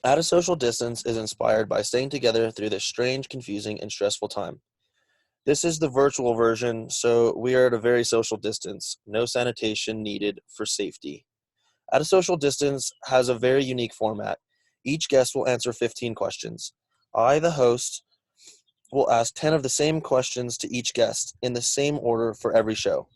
At a Social Distance is inspired by staying together through this strange, confusing, and stressful time. This is the virtual version, so we are at a very social distance. No sanitation needed for safety. At a Social Distance has a very unique format. Each guest will answer 15 questions. I, the host, will ask 10 of the same questions to each guest in the same order for every show.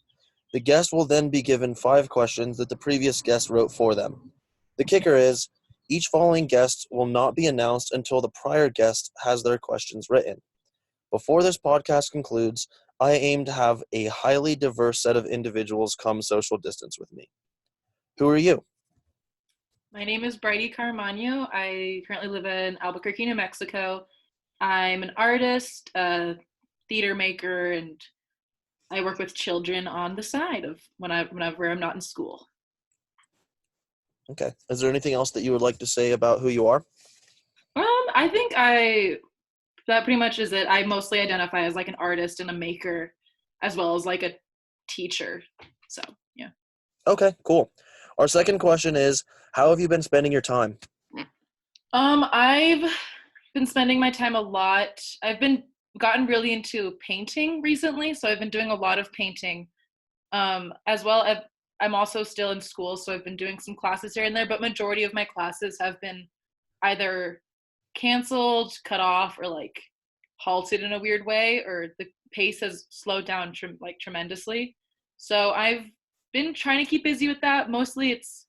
The guest will then be given 5 questions that the previous guest wrote for them. The kicker is, each following guest will not be announced until the prior guest has their questions written. Before this podcast concludes, I aim to have a highly diverse set of individuals come social distance with me. Who are you? My name is Bridey Caramagno. I currently live in Albuquerque, New Mexico. I'm an artist, a theater maker, and I work with children on the side of whenever I'm not in school. Okay. Is there anything else that you would like to say about who you are? I think that pretty much is it. I mostly identify as like an artist and a maker, as well as like a teacher. So yeah. Okay, cool. Our second question is, how have you been spending your time? I've been spending my time a lot. I've been gotten really into painting recently, so I've been doing a lot of painting. As well as I'm also still in school, so I've been doing some classes here and there, but majority of my classes have been either canceled, cut off, or like halted in a weird way, or the pace has slowed down tremendously. So I've been trying to keep busy with that. Mostly it's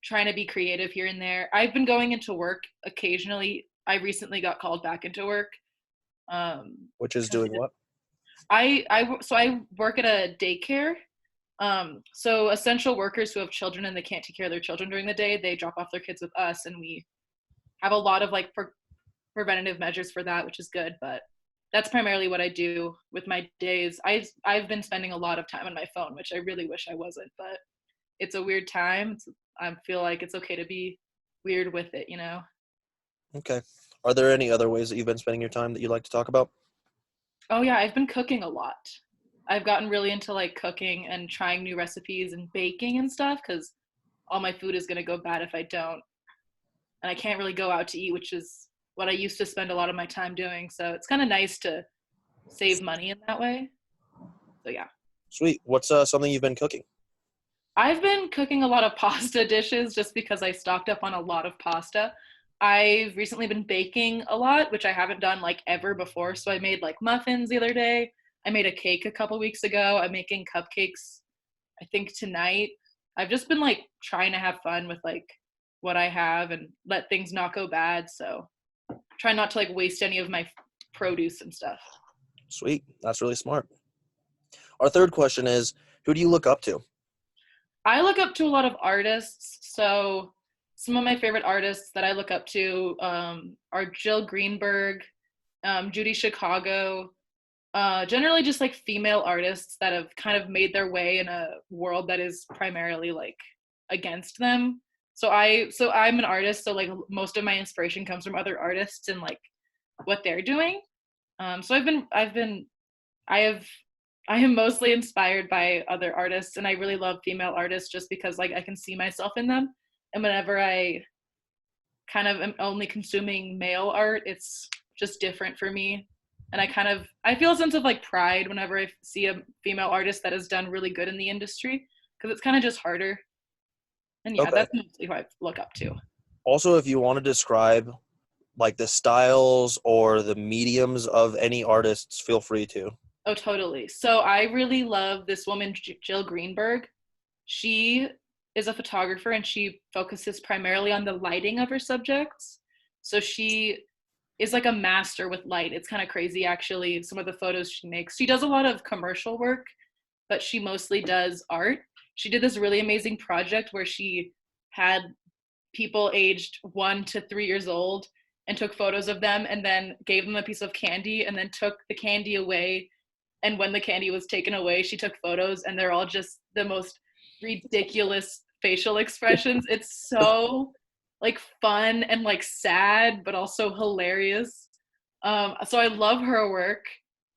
trying to be creative here and there. I've been going into work occasionally. I recently got called back into work. Which is doing what? I work at a daycare. So essential workers who have children and they can't take care of their children during the day, they drop off their kids with us, and we have a lot of like preventative measures for that, which is good. But that's primarily what I do with my days. I've been spending a lot of time on my phone, which I really wish I wasn't, but it's a weird time. I feel like it's okay to be weird with it, you know? Okay. Are there any other ways that you've been spending your time that you'd like to talk about? Oh yeah, I've been cooking a lot. I've gotten really into like cooking and trying new recipes and baking and stuff because all my food is gonna go bad if I don't. And I can't really go out to eat, which is what I used to spend a lot of my time doing. So it's kind of nice to save money in that way. So yeah. Sweet. What's something you've been cooking? I've been cooking a lot of pasta dishes just because I stocked up on a lot of pasta. I've recently been baking a lot, which I haven't done like ever before. So I made like muffins the other day. I made a cake a couple weeks ago. I'm making cupcakes, I think tonight. I've just been like trying to have fun with like what I have and let things not go bad. So try not to like waste any of my produce and stuff. Sweet. That's really smart. Our third question is, who do you look up to? I look up to a lot of artists. So some of my favorite artists that I look up to are Jill Greenberg, Judy Chicago, generally just like female artists that have kind of made their way in a world that is primarily like against them. So I'm an artist, so like most of my inspiration comes from other artists and like what they're doing. So I have I am mostly inspired by other artists, and I really love female artists just because like I can see myself in them. And whenever I kind of am only consuming male art, it's just different for me. And I feel a sense of like pride whenever I see a female artist that has done really good in the industry because it's kind of just harder. And yeah, Okay. that's mostly who I look up to. Also, if you want to describe like the styles or the mediums of any artists, feel free to. Oh, totally. So I really love this woman, Jill Greenberg. She is a photographer and she focuses primarily on the lighting of her subjects. So she is like a master with light. It's kind of crazy, actually, some of the photos she makes. She does a lot of commercial work, but she mostly does art. She did this really amazing project where she had people aged 1 to 3 years old and took photos of them and then gave them a piece of candy and then took the candy away. And when the candy was taken away, she took photos and they're all just the most ridiculous facial expressions. It's so like fun and like sad, but also hilarious. So I love her work.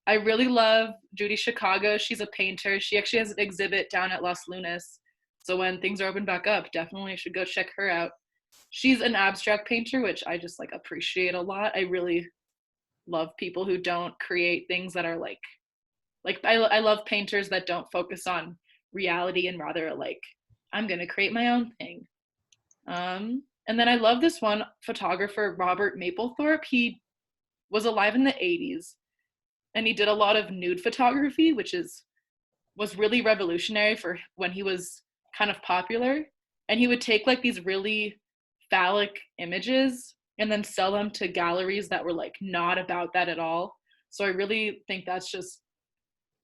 I really love Judy Chicago. She's a painter. She actually has an exhibit down at Los Lunas. So when things are open back up, definitely should go check her out. she's an abstract painter, which I just like appreciate a lot. I really love people who don't create things that are like I love painters that don't focus on reality and rather like I'm gonna create my own thing. And then I love this one photographer, Robert Mapplethorpe. He was alive in the 80s and he did a lot of nude photography, which was really revolutionary for when he was kind of popular. And he would take like these really phallic images and then sell them to galleries that were like not about that at all. So I really think that's just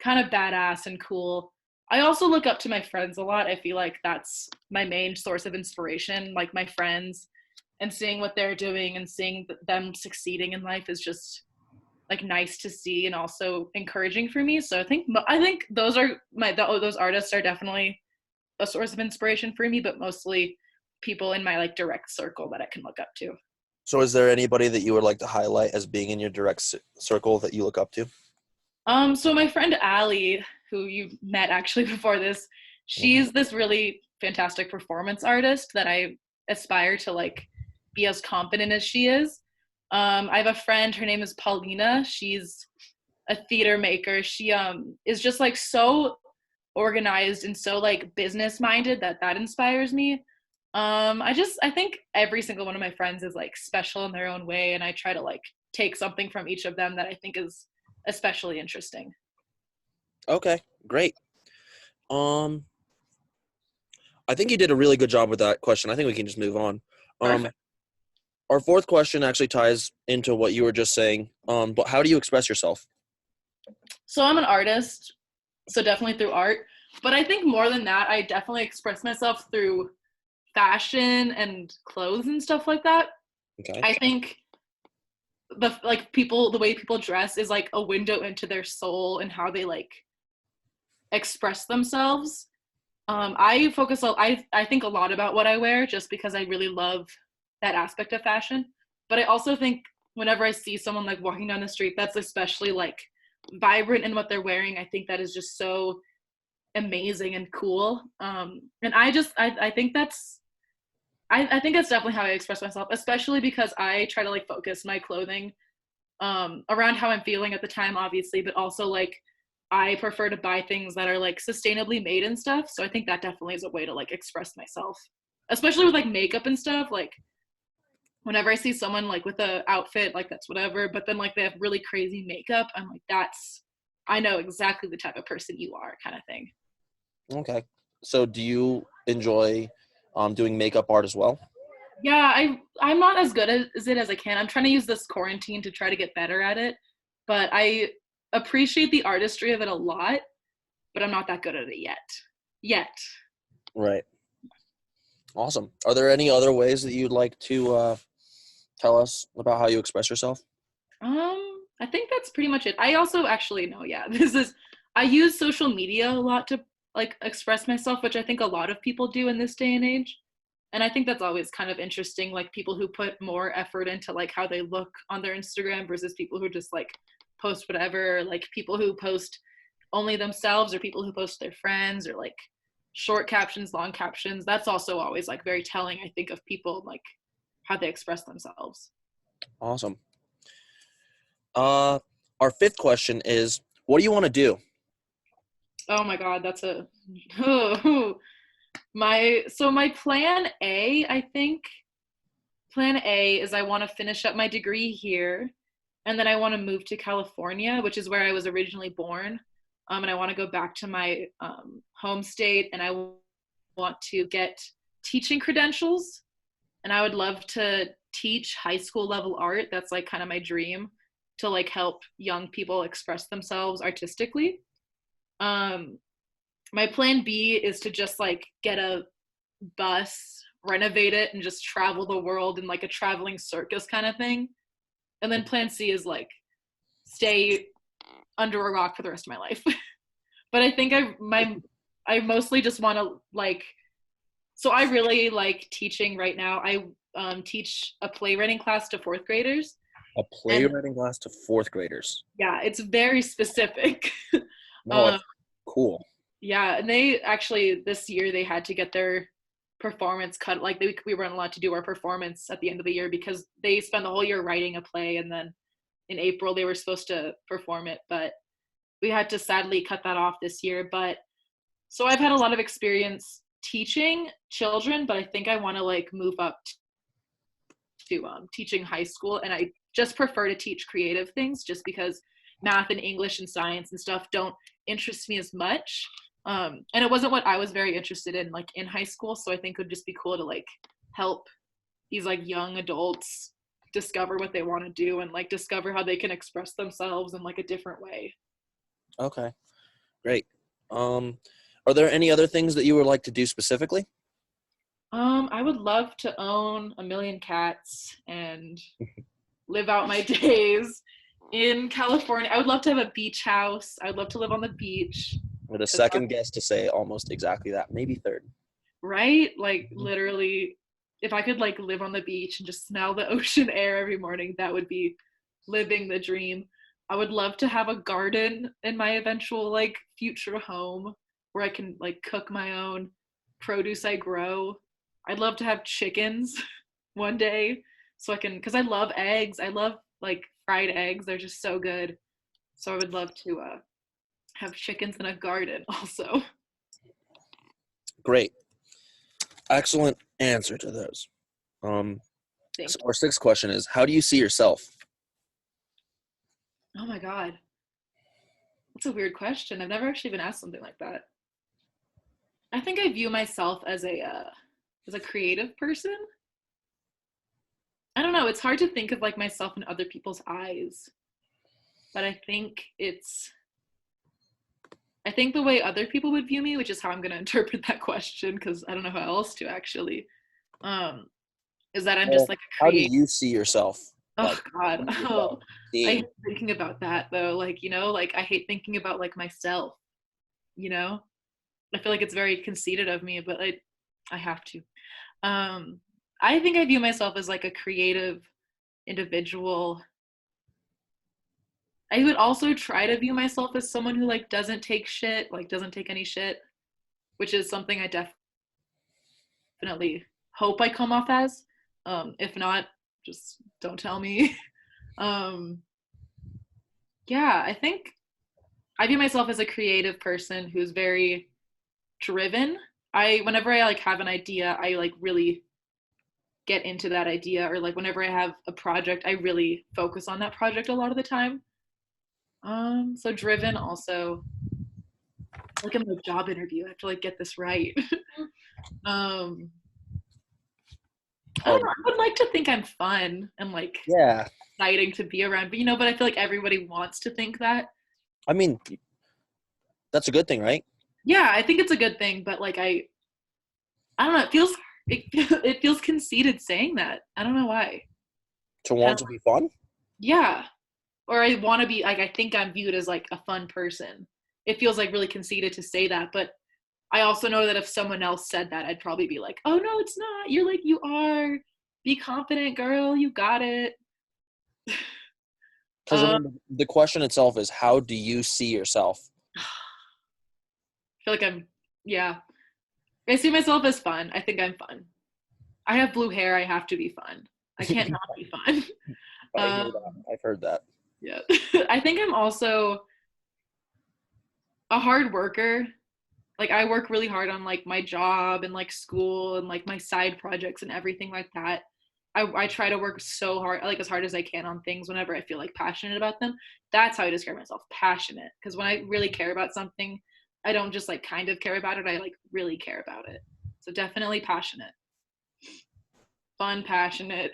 kind of badass and cool. I also look up to my friends a lot. I feel like that's my main source of inspiration, like my friends, and seeing what they're doing and seeing them succeeding in life is just like nice to see and also encouraging for me. So I think those are those artists are definitely a source of inspiration for me, but mostly people in my like direct circle that I can look up to. So is there anybody that you would like to highlight as being in your direct circle that you look up to? So my friend Allie, who you met actually before this, Mhm. she's this really fantastic performance artist that I aspire to like be as competent as she is. I have a friend, her name is Paulina. She's a theater maker. She is just like so organized and so like business minded that inspires me. I think every single one of my friends is like special in their own way, and I try to like take something from each of them that I think is especially interesting. Okay, great. Um, I think you did a really good job with that question. I think we can just move on. Um, Perfect. our fourth question actually ties into what you were just saying. But how do you express yourself? So I'm an artist, so definitely through art. But I think more than that, I definitely express myself through fashion and clothes and stuff like that. Okay. I think the way people dress is like a window into their soul and how they like express themselves. I think a lot about what I wear just because I really love that aspect of fashion. But I also think whenever I see someone like walking down the street that's especially like vibrant in what they're wearing, I think that is just so amazing and cool. And I think I think that's definitely how I express myself, especially because I try to like focus my clothing around how I'm feeling at the time, obviously, but also like I prefer to buy things that are like sustainably made and stuff. So I think that definitely is a way to like express myself, especially with like makeup and stuff. Like whenever I see someone like with a outfit, like that's whatever, but then like they have really crazy makeup, I'm like, I know exactly the type of person you are, kind of thing. Okay. So do you enjoy doing makeup art as well? Yeah, I'm not as good as it as I can. I'm trying to use this quarantine to try to get better at it, but I appreciate the artistry of it a lot, but I'm not that good at it yet. Yet. Right. Awesome. Are there any other ways that you'd like to tell us about how you express yourself? I think that's pretty much it. I also actually know, yeah, I use social media a lot to like express myself, which I think a lot of people do in this day and age. And I think that's always kind of interesting, like people who put more effort into like how they look on their Instagram versus people who just like post whatever, like people who post only themselves or people who post their friends or like short captions, long captions. That's also always like very telling, I think, of people like how they express themselves. Awesome. Uh, our fifth question is, what do you want to do? Oh my God, that's a my plan A, I think plan A is I want to finish up my degree here and then I want to move to California, which is where I was originally born. And I want to go back to my home state and I want to get teaching credentials and I would love to teach high school level art. That's like kind of my dream to like help young people express themselves artistically. Um, my plan B is to just like get a bus, renovate it, and just travel the world in like a traveling circus kind of thing. And then plan C is like stay under a rock for the rest of my life. But I think I mostly just want to like so I really like teaching right now. I teach a playwriting class to fourth graders, A and playwriting class to fourth graders. yeah, it's very specific. No, um, that's cool. yeah, and they actually this year they had to get their performance cut, like we weren't allowed to do our performance at the end of the year because they spend the whole year writing a play, and then in April they were supposed to perform it, but we had to sadly cut that off this year. But so I've had a lot of experience teaching children, but I think I want to like move up to teaching high school, and I just prefer to teach creative things just because math and English and science and stuff don't interest me as much. And it wasn't what I was very interested in like in high school, so I think it would just be cool to like help these like young adults discover what they want to do and like discover how they can express themselves in like a different way. Okay, great. Are there any other things that you would like to do specifically? I would love to own a million cats and live out my days in California. I would love to have a beach house. I would love to live on the beach. With a second guess to say almost exactly that, maybe third. Right? Like literally, if I could like live on the beach and just smell the ocean air every morning, that would be living the dream. I would love to have a garden in my eventual like future home where I can like cook my own produce I grow. I'd love to have chickens one day so I can, because I love eggs. I love like fried eggs. They're just so good. So I would love to have chickens in a garden also. Great. Excellent answer to those. So our sixth question is, how do you see yourself? Oh my God. That's a weird question. I've never actually been asked something like that. I think I view myself as a creative person. I don't know. It's hard to think of like myself in other people's eyes, but I think the way other people would view me, which is how I'm going to interpret that question, because I don't know how else to actually, is that I'm just like a How do creative. you see yourself? Oh Like, God. Oh, I seeing? hate thinking about that though. Like, like I hate thinking about like myself, you know? I feel like it's very conceited of me, but I have to. I think I view myself as like a creative individual. I would also try to view myself as someone who like doesn't take shit, like doesn't take any shit, which is something I definitely hope I come off as. If not, just don't tell me. um, yeah, I think I view myself as a creative person who's very driven. Whenever I like have an idea, I like really get into that idea, or like whenever I have a project, I really focus on that project a lot of the time. So driven also, like in my job interview, I have to like get this right. um I don't know, I would like to think I'm fun and like Yeah. exciting to be around, but I feel like everybody wants to think that. I mean, that's a good thing, right? Yeah, I think it's a good thing, but like I don't know, it feels conceited saying that. I don't know why. To want to be fun? Yeah. Or I want to be like, I think I'm viewed as like a fun person. It feels like really conceited to say that, but I also know that if someone else said that, I'd probably be like, oh no, it's not. You're like, you are. Be confident, girl. You got it. Because I mean, the question itself is, how do you see yourself? I feel like yeah. I see myself as fun. I think I'm fun. I have blue hair. I have to be fun. I can't not be fun. I hear that. I've heard that. Yeah. I think I'm also a hard worker. Like I work really hard on like my job and like school and like my side projects and everything like that. I try to work so hard, like as hard as I can on things whenever I feel like passionate about them. That's how I describe myself, passionate. Because when I really care about something, I don't just like kind of care about it. I like really care about it. So definitely passionate, fun, passionate,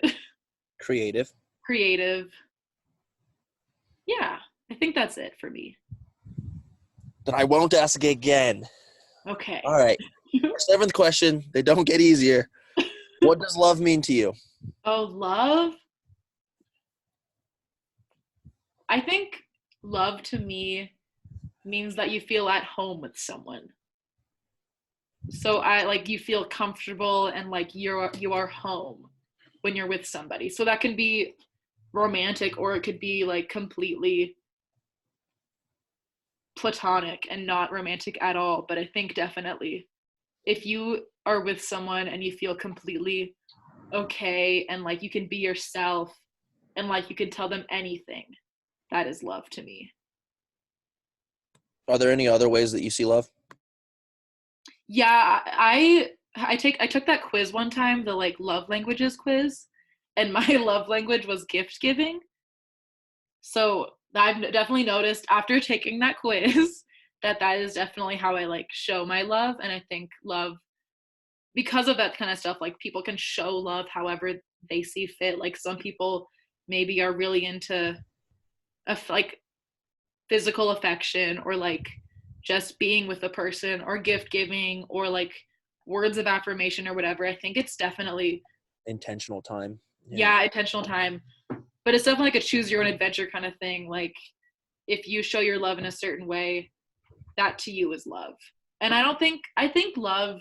Creative. creative. Yeah, I think that's it for me. Then I won't ask again. Okay. All right. Seventh question. They don't get easier. What does love mean to you? Oh, love? I think love to me means that you feel at home with someone. So I like you feel comfortable and like you are home when you're with somebody. So that can be romantic or it could be like completely platonic and not romantic at all, but I think definitely if you are with someone and you feel completely okay and like you can be yourself and like you can tell them anything, that is love to me. Are there any other ways that you see love? Yeah, I took that quiz one time, the like love languages quiz, and my love language was gift giving. So I've definitely noticed after taking that quiz that that is definitely how I like show my love. And I think love, because of that kind of stuff, like people can show love however they see fit. Like some people maybe are really into like physical affection or like just being with a person or gift giving or like words of affirmation or whatever. I think it's definitely, Intentional time. Yeah. yeah, intentional time. But it's definitely like a choose your own adventure kind of thing. Like if you show your love in a certain way, that to you is love. And I think love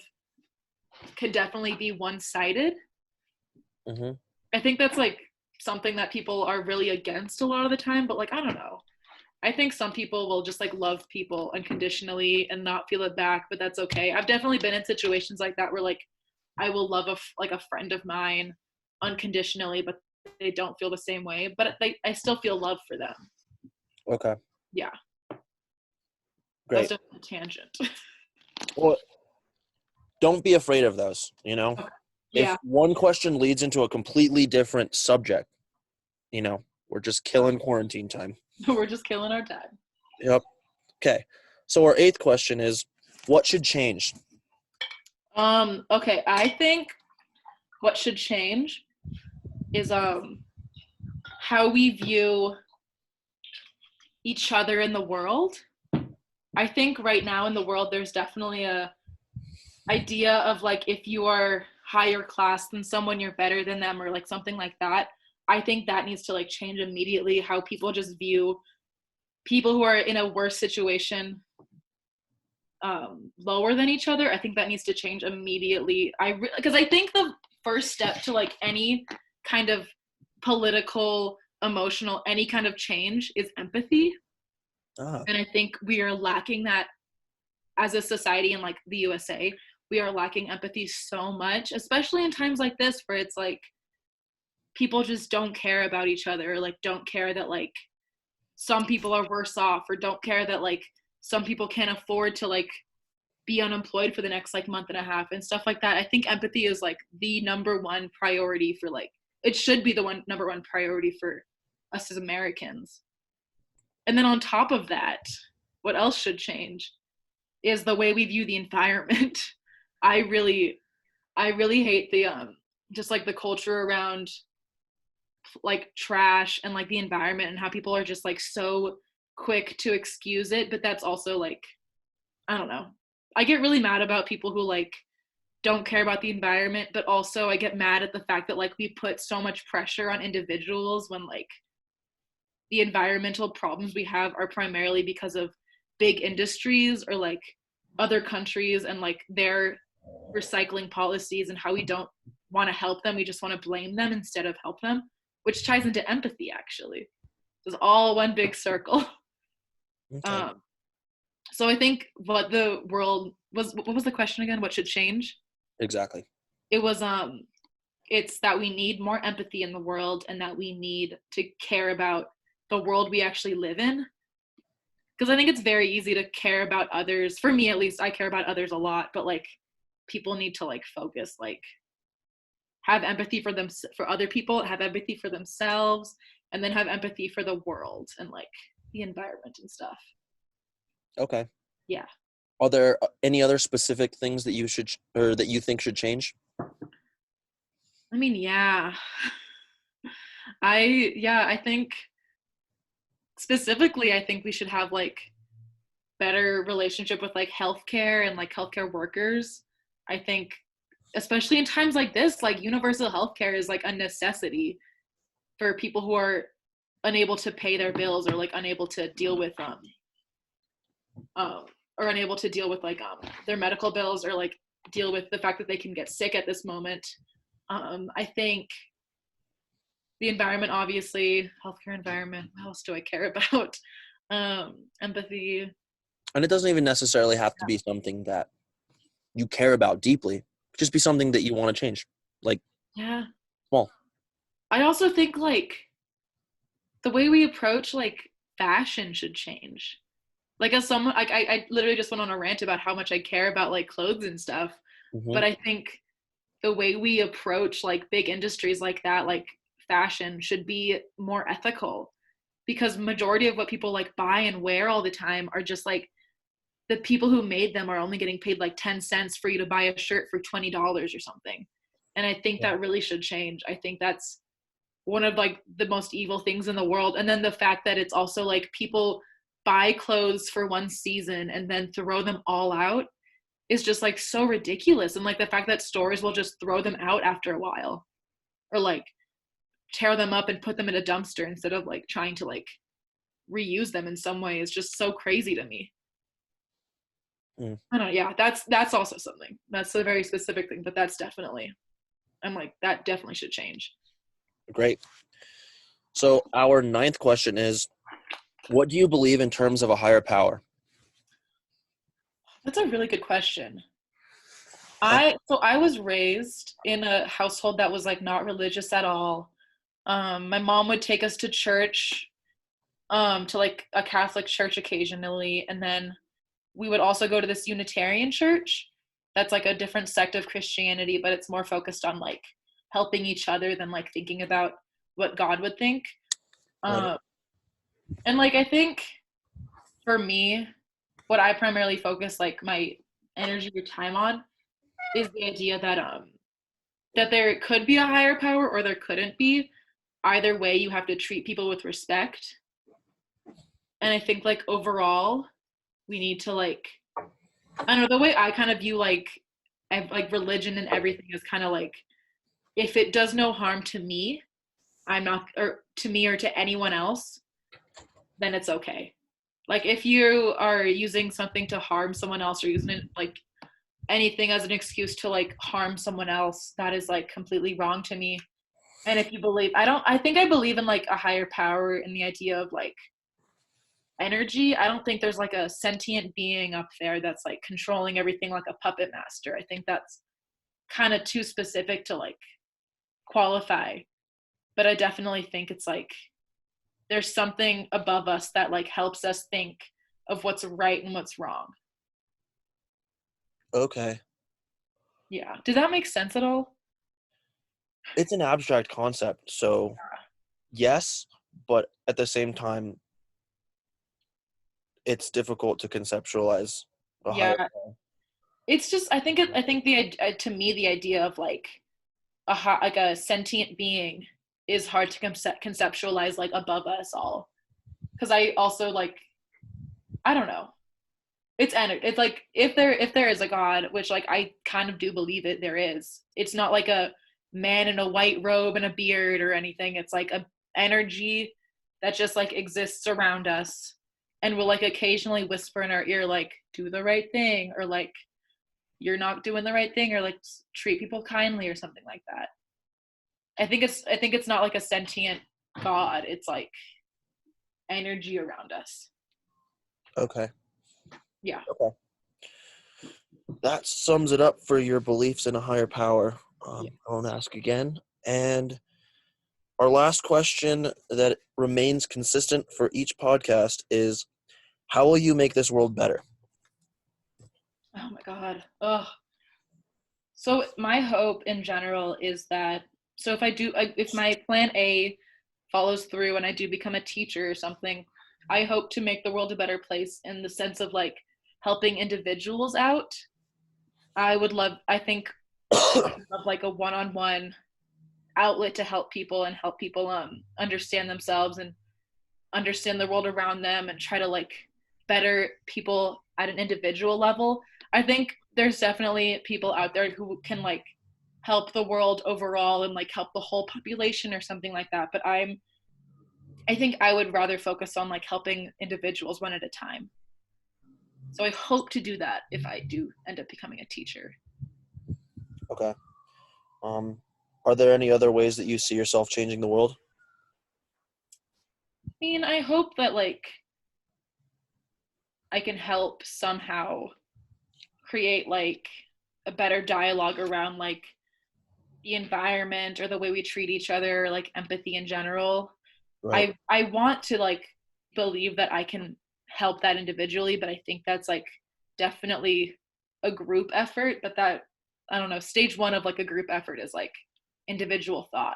could definitely be one-sided. Mm-hmm. I think that's like something that people are really against a lot of the time, but like I don't know. I think some people will just like love people unconditionally and not feel it back, but that's okay. I've definitely been in situations like that where like I will love like a friend of mine unconditionally, but they don't feel the same way, but I still feel love for them. Okay. Yeah, that was Great. definitely a tangent. Well, don't be afraid of those, you know? Okay. If Yeah, one question leads into a completely different subject, you know, we're just killing quarantine time. we're just killing our time. Yep. Okay. So our eighth question is, what should change? Okay, I think what should change is how we view each other in the world. I think right now in the world there's definitely a idea of like if you are higher class than someone you're better than them or like something like that. I think that needs to like change immediately, how people just view people who are in a worse situation lower than each other. I think that needs to change immediately. Because I think the first step to like any kind of political, emotional, any kind of change is empathy. Ah, And I think we are lacking that as a society in like the USA. We are lacking empathy so much, especially in times like this where it's like people just don't care about each other, or like don't care that like some people are worse off, or don't care that like some people can't afford to like be unemployed for the next like month and a half and stuff like that. I think empathy is like the number one priority for like it should be the number one priority for us as Americans. And then on top of that, what else should change is the way we view the environment. I really I really hate the just like the culture around like trash and like the environment and how people are just like so quick to excuse it, but that's also like I don't know. I get really mad about people who like don't care about the environment, but also I get mad at the fact that like we put so much pressure on individuals when like the environmental problems we have are primarily because of big industries or like other countries and like their recycling policies and how we don't want to help them. We just want to blame them instead of help them, which ties into empathy actually. It's all one big circle. okay. Um, so I think what the world was, what was the question again? What should change? Exactly. It was it's that we need more empathy in the world and that we need to care about the world we actually live in. Because I think it's very easy to care about others. For me, at least, I care about others a lot, but like people need to like focus, like have empathy for them, for other people, have empathy for themselves, and then have empathy for the world and like the environment and stuff. Okay. Yeah. Are there any other specific things that you should or that you think should change? I mean, yeah. I think specifically I think we should have like better relationship with like healthcare and like healthcare workers. I think especially in times like this, like universal healthcare is like a necessity for people who are unable to pay their bills or like unable to deal with um or unable to deal with like their medical bills or like deal with the fact that they can get sick at this moment. I think the environment, obviously, healthcare environment. What else do I care about? Empathy. And it doesn't even necessarily have to be something that you care about deeply. Just be something that you want to change. Like, Yeah. small. I also think like the way we approach like fashion should change. Like as someone like I literally just went on a rant about how much I care about like clothes and stuff. Mm-hmm. But I think the way we approach like big industries like that, like fashion, should be more ethical, because majority of what people like buy and wear all the time are just like the people who made them are only getting paid like 10 cents for you to buy a shirt for $20 or something. And I think Yeah. that really should change. I think that's one of like the most evil things in the world. And then the fact that it's also like people buy clothes for one season and then throw them all out is just like so ridiculous. And like the fact that stores will just throw them out after a while, or like tear them up and put them in a dumpster instead of like trying to like reuse them in some way is just so crazy to me. Mm, I don't know. Yeah, that's also something. That's a very specific thing, but that's definitely, I'm like, that definitely should change. great. So our ninth question is, what do you believe in terms of a higher power? That's a really good question. Uh, I was raised in a household that was like not religious at all. My mom would take us to church, to like a Catholic church occasionally, and then we would also go to this Unitarian church. That's like a different sect of Christianity, but it's more focused on like helping each other than like thinking about what God would think. right. Um, and like I think for me, what I primarily focus like my energy or time on is the idea that there could be a higher power or there couldn't be. Either way, you have to treat people with respect. And I think like overall, we need to like, I don't know, the way I kind of view like religion and everything is kind of like, if it does no harm to me, I'm not, or to me or to anyone else, then it's okay. Like if you are using something to harm someone else or using it like anything as an excuse to like harm someone else, that is like completely wrong to me. And if you believe, I think I believe in like a higher power and the idea of like energy. I don't think there's like a sentient being up there that's like controlling everything like a puppet master. I think that's kind of too specific to like qualify. But I definitely think it's like there's something above us that like helps us think of what's right and what's wrong. Okay. Yeah. Does that make sense at all? It's an abstract concept, so yes, but at the same time, it's difficult to conceptualize a higher Yeah. power. It's just I think the to me the idea of like like a sentient being is hard to conceptualize like above us all, because I also like, I don't know, it's like if there is a god, which like I kind of do believe it, there is, it's not like a man in a white robe and a beard or anything. It's like a energy that just like exists around us and will like occasionally whisper in our ear like do the right thing, or like you're not doing the right thing, or like treat people kindly or something like that. I think it's not like a sentient god. It's like energy around us. Okay. Yeah. Okay. That sums it up for your beliefs in a higher power. Yeah. I won't ask again. And our last question that remains consistent for each podcast is, how will you make this world better? Oh my god. Ugh. So my hope in general is that, so if I do if my plan A follows through and I do become a teacher or something, I hope to make the world a better place in the sense of like helping individuals out. I think of like a one-on-one outlet to help people and help people understand themselves and understand the world around them and try to like better people at an individual level. I think there's definitely people out there who can like help the world overall and like help the whole population or something like that, but I think I would rather focus on like helping individuals one at a time. So I hope to do that if I do end up becoming a teacher. Okay. Um, are there any other ways that you see yourself changing the world? I mean, I hope that like I can help somehow create like a better dialogue around like the environment or the way we treat each other, like empathy in general. Right. I want to like believe that I can help that individually, but I think that's like definitely a group effort. But that, I don't know, stage one of like a group effort is like individual thought.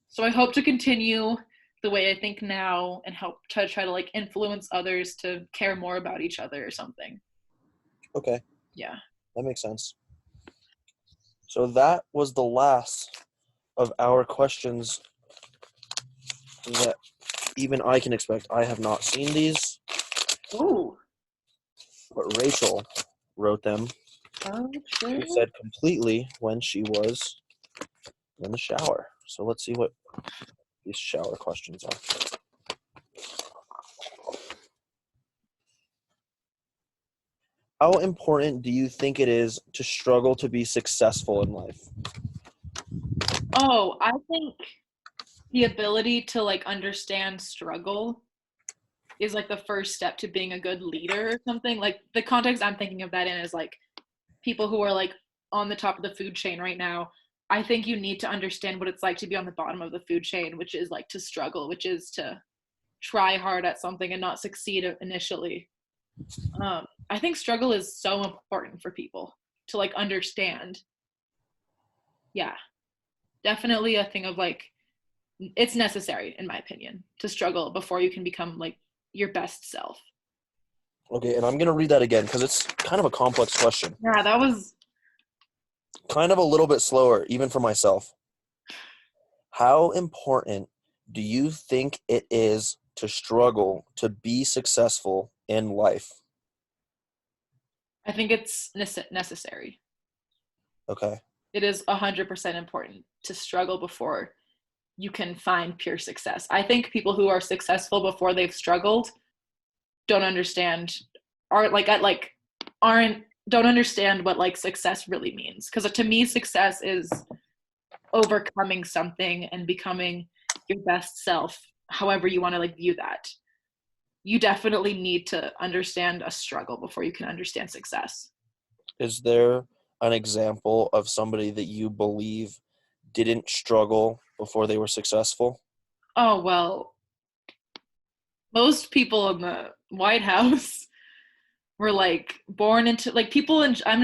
So I hope to continue the way I think now and help to try to like influence others to care more about each other or something. Okay. Yeah. That makes sense. So that was the last of our questions that even I can expect. I have not seen these, Ooh. but Rachel wrote them. Oh, She sure. said completely when she was in the shower. So let's see what these shower questions are. How important do you think it is to struggle to be successful in life? Oh, I think the ability to like understand struggle is like the first step to being a good leader or something. Like the context I'm thinking of that in is like people who are like on the top of the food chain right now. I think you need to understand what it's like to be on the bottom of the food chain, which is like to struggle, which is to try hard at something and not succeed initially. I think struggle is so important for people to like understand. Yeah, definitely a thing of like it's necessary in my opinion to struggle before you can become like your best self. Okay, and I'm going to read that again because it's kind of a complex question. Yeah, that was Kind of a little bit slower, even for myself. How important do you think it is to struggle to be successful in life? I think it's necessary. Okay. It is 100% important to struggle before you can find pure success. I think people who are successful before they've struggled don't understand are like at like aren't don't understand what like success really means, because to me success is overcoming something and becoming your best self, however you want to like view that. You definitely need to understand a struggle before you can understand success. Is there an example of somebody that you believe didn't struggle before they were successful? Oh well, most people in the White House were like born into like people in I'm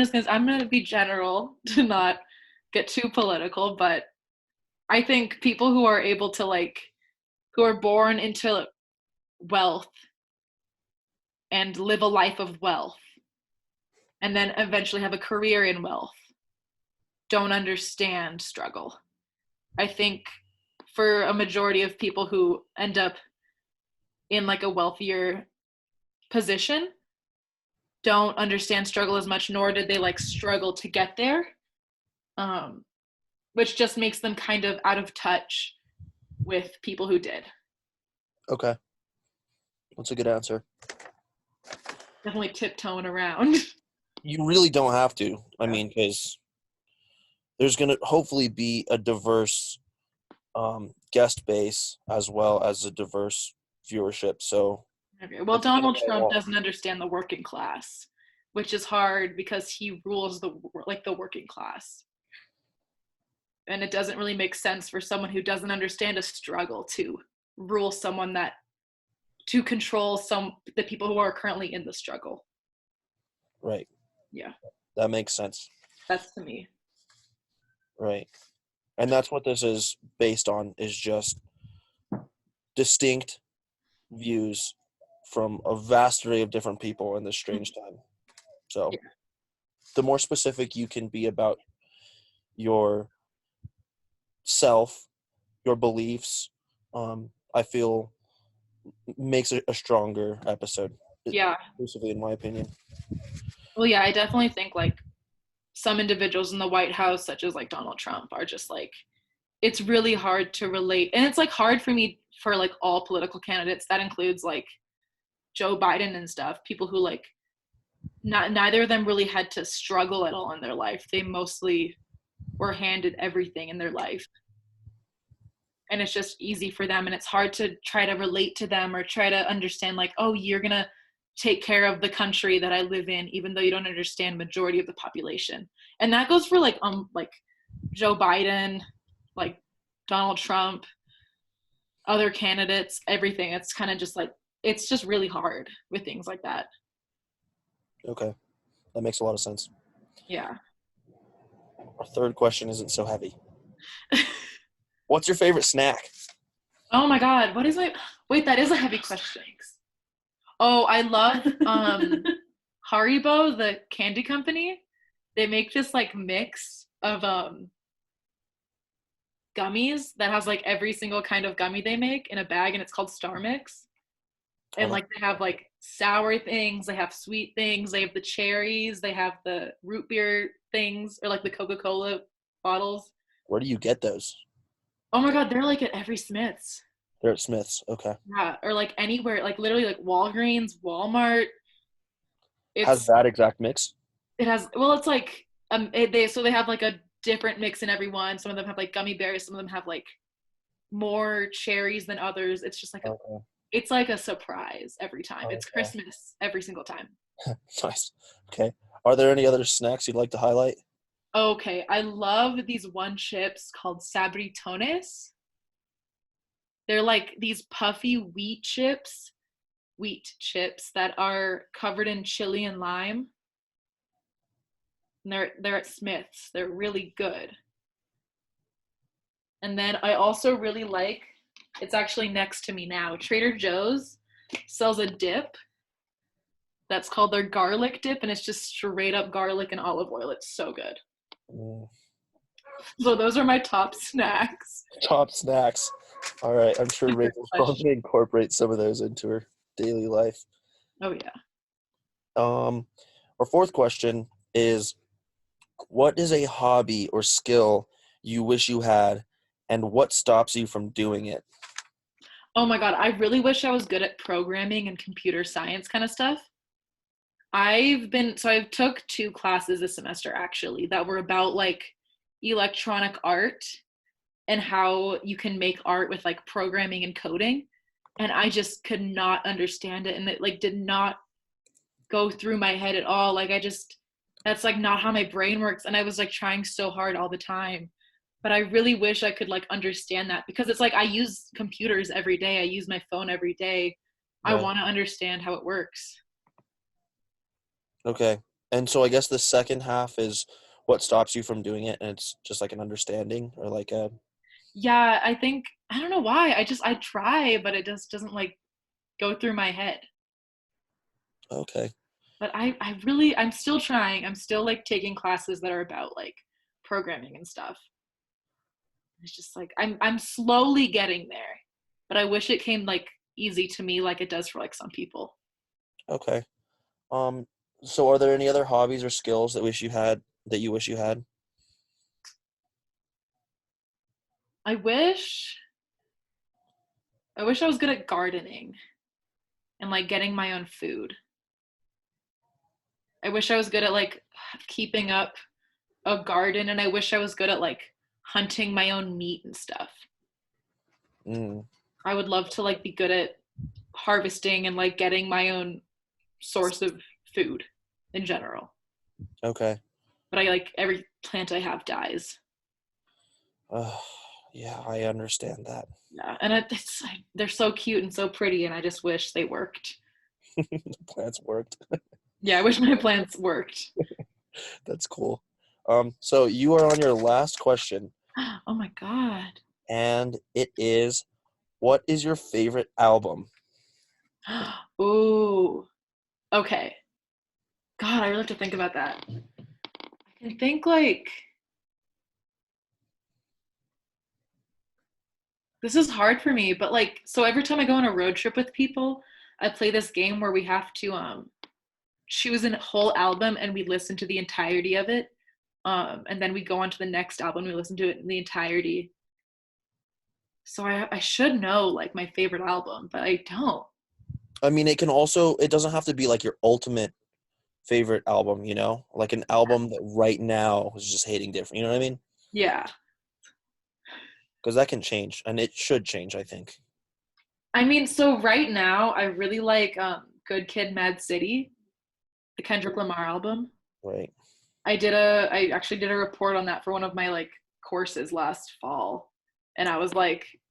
gonna be general to not get too political, but I think people who are able to like who are born into wealth and live a life of wealth and then eventually have a career in wealth don't understand struggle. I think for a majority of people who end up in like a wealthier position don't understand struggle as much, nor did they like struggle to get there, um, which just makes them kind of out of touch with people who did. Okay. That's a good answer. Definitely tiptoeing around. You really don't have to. I Yeah. mean, because there's going to hopefully be a diverse guest base as well as a diverse viewership. So Okay. Well, that's kind of Donald what I Trump want. doesn't understand the working class, which is hard because he rules the working class. And it doesn't really make sense for someone who doesn't understand a struggle to rule someone that to control some the people who are currently in the struggle. Right. Yeah, That makes sense. that's to me. Right. And that's what this is based on, is just distinct views from a vast array of different people in this strange time. So Yeah. the more specific you can be about your self, your beliefs, I feel makes it a stronger episode, Yeah. exclusively in my opinion. Well, yeah, I definitely think like some individuals in the White House, such as like Donald Trump, are just like it's really hard to relate, and it's like hard for me for like all political candidates. That includes like Joe Biden and stuff. People who like neither of them really had to struggle at all in their life. They mostly were handed everything in their life, and it's just easy for them. And it's hard to try to relate to them or try to understand like, oh, you're gonna take care of the country that I live in, even though you don't understand majority of the population. And that goes for like Joe Biden, like Donald Trump, other candidates, everything. It's kind of just like, it's just really hard with things like that. Okay. That makes a lot of sense. Yeah. Our third question isn't so heavy. What's your favorite snack? Oh my God. What is my, wait, that is a heavy question. Oh, I love Haribo, the candy company. They make this like mix of gummies that has like every single kind of gummy they make in a bag, and it's called Star Mix. And Oh, like they have like sour things, they have sweet things, they have the cherries, they have the root beer things, or like the Coca-Cola bottles. where do you get those? Oh my God, they're like at every Smith's. They're at Smith's. Okay. Yeah, or like anywhere, like literally like Walgreens, Walmart. Has It's that exact mix? It has, well, it's like they have like a different mix in every one. Some of them have like gummy bears, some of them have like more cherries than others. It's just like Okay. it's like a surprise every time. It's Okay. Christmas every single time. Nice. Okay. Are there any other snacks you'd like to highlight? Okay, I love these one chips called sabritones. They're like these puffy wheat chips that are covered in chili and lime. And they're at Smith's. They're really good. And then I also really like, it's actually next to me now. Trader Joe's sells a dip that's called their garlic dip, and it's just straight up garlic and olive oil. It's so good. Mm, So those are my top snacks. top snacks. All right. I'm sure Good Rachel's question. probably gonna incorporate some of those into her daily life. Oh yeah. Um, our fourth question is, what is a hobby or skill you wish you had, and what stops you from doing it? Oh my God, I really wish I was good at programming and computer science kind of stuff. I've took two classes this semester actually that were about like electronic art and how you can make art with like programming and coding. And I just could not understand it. And it like did not go through my head at all. Like that's like not how my brain works. And I was like trying so hard all the time. But I really wish I could like understand that, because it's like I use computers every day. I use my phone every day. I Right. want to understand how it works. Okay. And so I guess the second half is what stops you from doing it, and it's just like an understanding or like a Yeah, I think I don't know why. I try, but it just doesn't like go through my head. okay. But I'm still trying. I'm still like taking classes that are about like programming and stuff. It's just like I'm slowly getting there. But I wish it came like easy to me like it does for like some people. Okay. Um, so are there any other hobbies or skills that you wish you had? I wish I wish I was good at gardening and like getting my own food. I wish I was good at like keeping up a garden, and I wish I was good at like hunting my own meat and stuff. Mm, I would love to like be good at harvesting and like getting my own source of food in general. okay. But I like every plant I have dies. Uh, yeah, I understand that. Yeah, and they're so cute and so pretty, and I just wish they worked. The plans worked. Yeah, I wish my plants worked. That's cool. So you are on your last question, Oh my God. and it is, what is your favorite album? Ooh. Okay. God, I really have to think about that. I can think like this is hard for me, but like so every time I go on a road trip with people, I play this game where we have to choose a whole album and we listen to the entirety of it. And then we go on to the next album, we listen to it in the entirety. So I should know like my favorite album, but I don't. I mean, it doesn't have to be like your ultimate favorite album, like an album that right now is just hating different. You know what I mean? Yeah. Because that can change, and it should change, I think. I mean, so right now I really like Good Kid, Mad City, the Kendrick Lamar album. Right. I actually did a report on that for one of my like courses last fall, and I did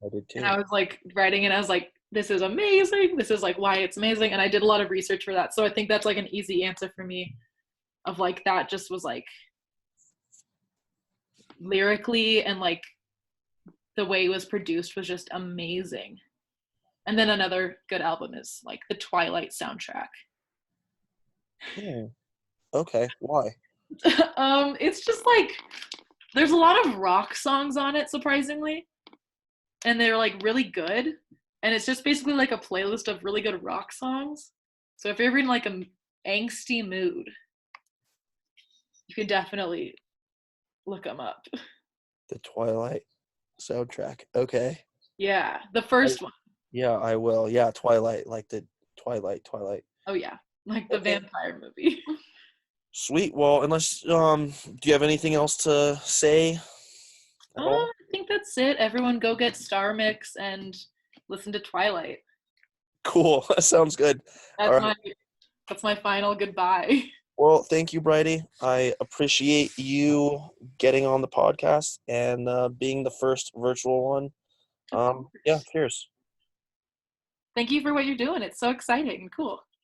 and too. I was like writing it. I was like, this is amazing. This is like why it's amazing, and I did a lot of research for that. So I think that's like an easy answer for me. Of like that just was like lyrically and like the way it was produced was just amazing. And then another good album is like the Twilight soundtrack. Hmm. Okay. Why? It's just like there's a lot of rock songs on it, surprisingly, and they're like really good. And it's just basically like a playlist of really good rock songs. So if you're ever in like a angsty mood, you can definitely look them up. The Twilight soundtrack. Okay. Yeah, the I, first one. yeah, I will. Yeah, Twilight, like the Twilight. Oh yeah, like the Okay. vampire movie. Sweet. Well, unless do you have anything else to say at all? I think that's it. Everyone go get Star Mix and listen to Twilight. Cool. That sounds good. All That's right. my that's my final goodbye. Well, thank you, Bridey. I appreciate you getting on the podcast and being the first virtual one. Of Yeah, course. cheers. Thank you for what you're doing. It's so exciting and cool.